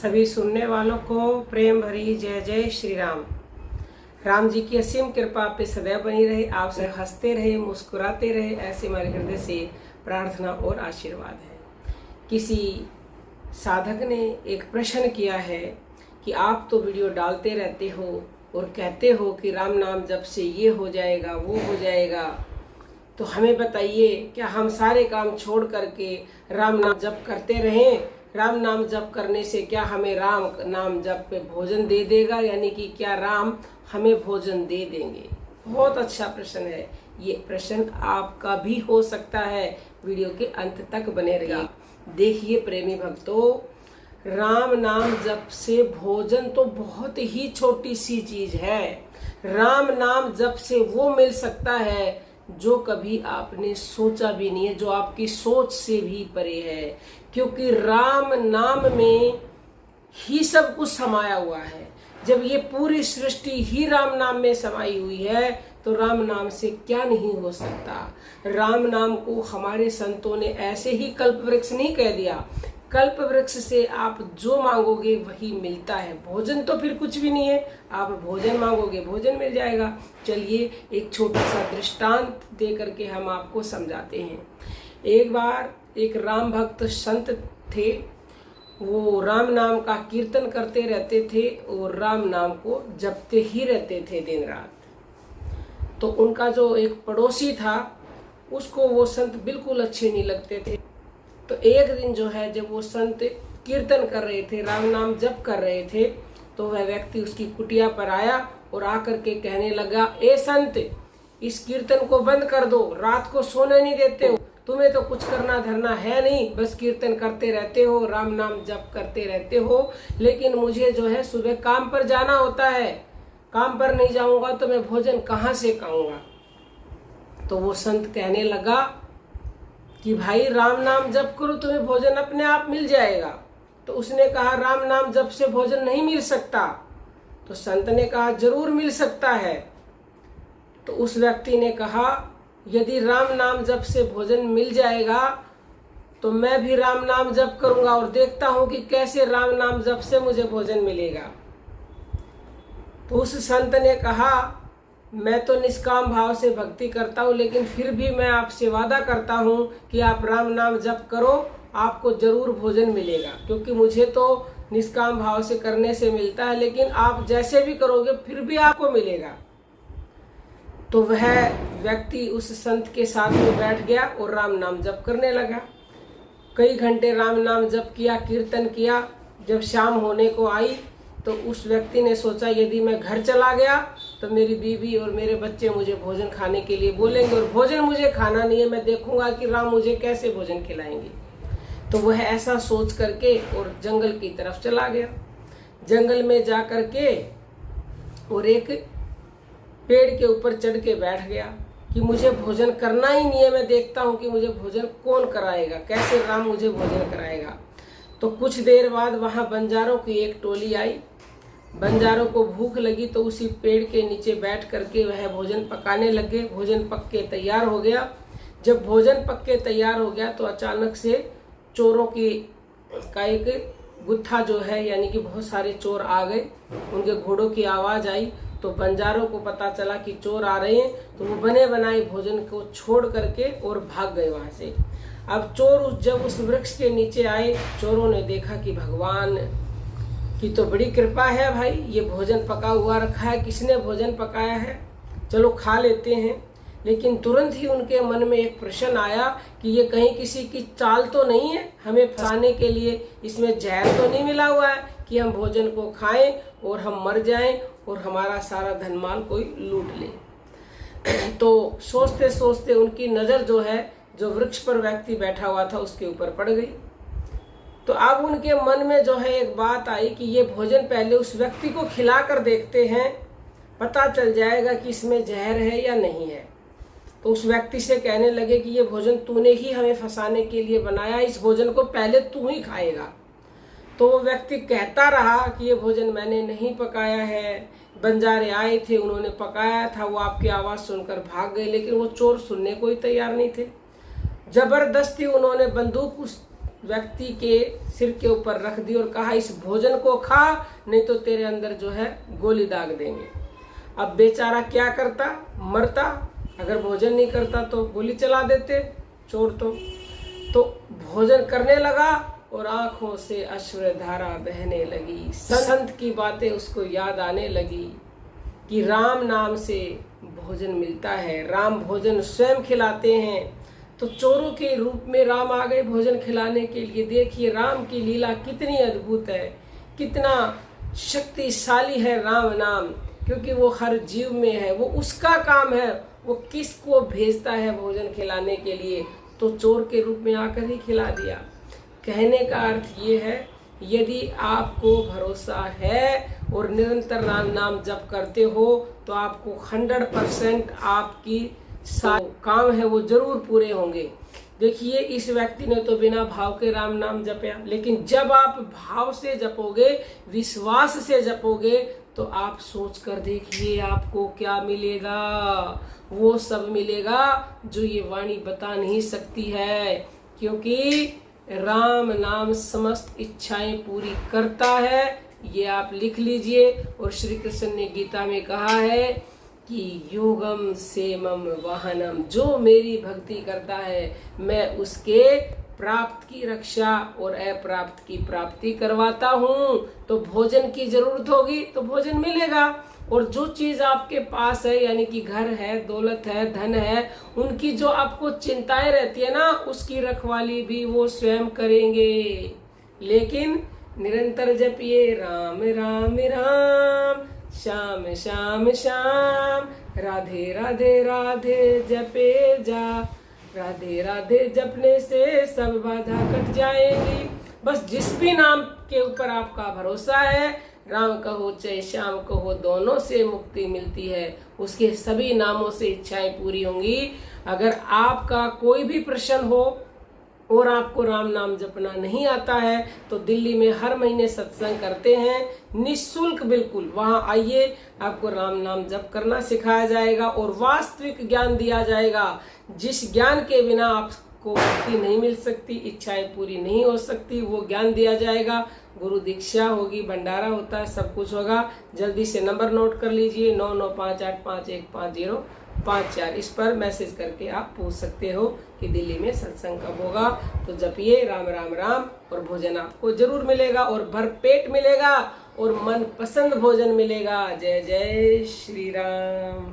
सभी सुनने वालों को प्रेम भरी जय जय श्री राम। राम जी की असीम कृपा आप पे सदैव बनी रहे, आप सब हंसते रहे, मुस्कुराते रहे, ऐसे हमारे हृदय से प्रार्थना और आशीर्वाद है। किसी साधक ने एक प्रश्न किया है कि आप तो वीडियो डालते रहते हो और कहते हो कि राम नाम जप से ये हो जाएगा वो हो जाएगा, तो हमें बताइए क्या हम सारे काम छोड़ करके राम नाम जप करते रहें? राम नाम जप करने से क्या हमें राम नाम जप पे भोजन दे देगा, यानी कि क्या राम हमें भोजन दे देंगे? बहुत अच्छा प्रश्न है। ये प्रश्न आपका भी हो सकता है। वीडियो के अंत तक बने रहिए। देखिए प्रेमी भक्तों, राम नाम जप से भोजन तो बहुत ही छोटी सी चीज है। राम नाम जप से वो मिल सकता है जो कभी आपने सोचा भी नहीं है, जो आपकी सोच से भी परे है, क्योंकि राम नाम में ही सब कुछ समाया हुआ है। जब ये पूरी सृष्टि ही राम नाम में समाई हुई है तो राम नाम से क्या नहीं हो सकता। राम नाम को हमारे संतों ने ऐसे ही कल्प वृक्ष नहीं कह दिया। कल्प वृक्ष से आप जो मांगोगे वही मिलता है। भोजन तो फिर कुछ भी नहीं है, आप भोजन मांगोगे भोजन मिल जाएगा। चलिए एक छोटा सा दृष्टांत दे करके हम आपको समझाते हैं। एक बार एक राम भक्त संत थे, वो राम नाम का कीर्तन करते रहते थे और राम नाम को जपते ही रहते थे दिन रात। तो उनका जो एक पड़ोसी था उसको वो संत बिल्कुल अच्छे नहीं लगते थे। तो एक दिन जो है जब वो संत कीर्तन कर रहे थे, राम नाम जप कर रहे थे, तो वह व्यक्ति उसकी कुटिया पर आया और आकर के कहने लगा, ए संत, इस कीर्तन को बंद कर दो, रात को सोने नहीं देते हो, तुम्हें तो कुछ करना धरना है नहीं, बस कीर्तन करते रहते हो, राम नाम जप करते रहते हो, लेकिन मुझे जो है सुबह काम पर जाना होता है, काम पर नहीं जाऊंगा तो मैं भोजन कहाँ से खाऊंगा। तो वो संत कहने लगा कि भाई राम नाम जप करो, तुम्हें भोजन अपने आप मिल जाएगा। तो उसने कहा राम नाम जप से भोजन नहीं मिल सकता। तो संत ने कहा जरूर मिल सकता है। तो उस व्यक्ति ने कहा यदि राम नाम जप से भोजन मिल जाएगा तो मैं भी राम नाम जप करूंगा और देखता हूं कि कैसे राम नाम जप से मुझे भोजन मिलेगा। तो उस संत ने कहा मैं तो निष्काम भाव से भक्ति करता हूँ, लेकिन फिर भी मैं आपसे वादा करता हूँ कि आप राम नाम जप करो, आपको जरूर भोजन मिलेगा, क्योंकि मुझे तो निष्काम भाव से करने से मिलता है, लेकिन आप जैसे भी करोगे फिर भी आपको मिलेगा। तो वह व्यक्ति उस संत के साथ में बैठ गया और राम नाम जप करने लगा। कई घंटे राम नाम जप किया, कीर्तन किया। जब शाम होने को आई तो उस व्यक्ति ने सोचा यदि मैं घर चला गया तो मेरी बीवी और मेरे बच्चे मुझे भोजन खाने के लिए बोलेंगे और भोजन मुझे खाना नहीं है, मैं देखूंगा कि राम मुझे कैसे भोजन खिलाएंगे। तो वह ऐसा सोच करके और जंगल की तरफ चला गया। जंगल में जा करके और एक पेड़ के ऊपर चढ़ के बैठ गया कि मुझे भोजन करना ही नहीं है, मैं देखता हूँ कि मुझे भोजन कौन कराएगा, कैसे राम मुझे भोजन कराएगा। तो कुछ देर बाद वहाँ बंजारों की एक टोली आई। बंजारों को भूख लगी तो उसी पेड़ के नीचे बैठ करके वह भोजन पकाने लगे। भोजन पक के तैयार हो गया। जब भोजन पक के तैयार हो गया तो अचानक से चोरों का एक गुत्था जो है, यानी कि बहुत सारे चोर आ गए। उनके घोड़ों की आवाज आई तो बंजारों को पता चला कि चोर आ रहे हैं, तो वो बने बनाए भोजन को छोड़ करके और भाग गए वहां से। अब चोर जब उस वृक्ष के नीचे आए, चोरों ने देखा कि भगवान की तो बड़ी कृपा है भाई, ये भोजन पका हुआ रखा है, किसने भोजन पकाया है, चलो खा लेते हैं। लेकिन तुरंत ही उनके मन में एक प्रश्न आया कि ये कहीं किसी की चाल तो नहीं है, हमें फंसाने के लिए इसमें जहर तो नहीं मिला हुआ है कि हम भोजन को खाएं और हम मर जाएं और हमारा सारा धन माल कोई लूट ले। तो सोचते सोचते उनकी नजर जो है, जो वृक्ष पर व्यक्ति बैठा हुआ था उसके ऊपर पड़ गई। तो अब उनके मन में जो है एक बात आई कि ये भोजन पहले उस व्यक्ति को खिला कर देखते हैं, पता चल जाएगा कि इसमें जहर है या नहीं है। तो उस व्यक्ति से कहने लगे कि ये भोजन तूने ही हमें फंसाने के लिए बनाया, इस भोजन को पहले तू ही खाएगा। तो वो व्यक्ति कहता रहा कि ये भोजन मैंने नहीं पकाया है, बंजारे आए थे उन्होंने पकाया था, वो आपकी आवाज़ सुनकर भाग गए। लेकिन वो चोर सुनने को ही तैयार नहीं थे। जबरदस्ती उन्होंने बंदूक व्यक्ति के सिर के ऊपर रख दी और कहा इस भोजन को खा, नहीं तो तेरे अंदर जो है गोली दाग देंगे। अब बेचारा क्या करता, मरता। अगर भोजन नहीं करता तो गोली चला देते चोर। तो भोजन करने लगा और आंखों से अश्रु धारा बहने लगी। संत की बातें उसको याद आने लगी कि राम नाम से भोजन मिलता है, राम भोजन स्वयं खिलाते हैं। तो चोरों के रूप में राम आ गए भोजन खिलाने के लिए। देखिए राम की लीला कितनी अद्भुत है, कितना शक्तिशाली है राम नाम, क्योंकि वो हर जीव में है, वो उसका काम है, वो किसको भेजता है भोजन खिलाने के लिए, तो चोर के रूप में आकर ही खिला दिया। कहने का अर्थ ये है, यदि आपको भरोसा है और निरंतर राम नाम जप करते हो तो आपको 100% आपकी काम है वो जरूर पूरे होंगे। देखिए इस व्यक्ति ने तो बिना भाव के राम नाम जपया, लेकिन जब आप भाव से जपोगे, विश्वास से जपोगे, तो आप सोच कर देखिए आपको क्या मिलेगा। वो सब मिलेगा जो ये वाणी बता नहीं सकती है, क्योंकि राम नाम समस्त इच्छाएं पूरी करता है। ये आप लिख लीजिए। और श्री कृष्ण ने गीता में कहा है कि योगम सेमम वाहनम, जो मेरी भक्ति करता है मैं उसके प्राप्त की रक्षा और अप्राप्त की प्राप्ति करवाता हूँ। तो भोजन की जरूरत होगी तो भोजन मिलेगा, और जो चीज आपके पास है, यानी कि घर है, दौलत है, धन है, उनकी जो आपको चिंताएं रहती है ना, उसकी रखवाली भी वो स्वयं करेंगे। लेकिन निरंतर जपिए राम राम राम, श्याम श्याम श्याम, राधे राधे राधे जपे जा। राधे राधे जपने से सब बाधा कट जाएंगी। बस जिस भी नाम के ऊपर आपका भरोसा है, राम कहो चाहे श्याम कहो, दोनों से मुक्ति मिलती है। उसके सभी नामों से इच्छाएं पूरी होंगी। अगर आपका कोई भी प्रश्न हो और आपको राम नाम जपना नहीं आता है, तो दिल्ली में हर महीने सत्संग करते हैं, निःशुल्क बिल्कुल। वहां आइए, आपको राम नाम जप करना सिखाया जाएगा और वास्तविक ज्ञान दिया जाएगा, जिस ज्ञान के बिना आपको मुक्ति नहीं मिल सकती, इच्छाएं पूरी नहीं हो सकती, वो ज्ञान दिया जाएगा। गुरु दीक्षा होगी, भंडारा होता है, सब कुछ होगा। जल्दी से नंबर नोट कर लीजिए, 9958515054। इस पर मैसेज करके आप पूछ सकते हो कि दिल्ली में सत्संग कब होगा। तो जपिए राम राम राम, और भोजन आपको जरूर मिलेगा, और भरपेट मिलेगा, और मन पसंद भोजन मिलेगा। जय जय श्री राम।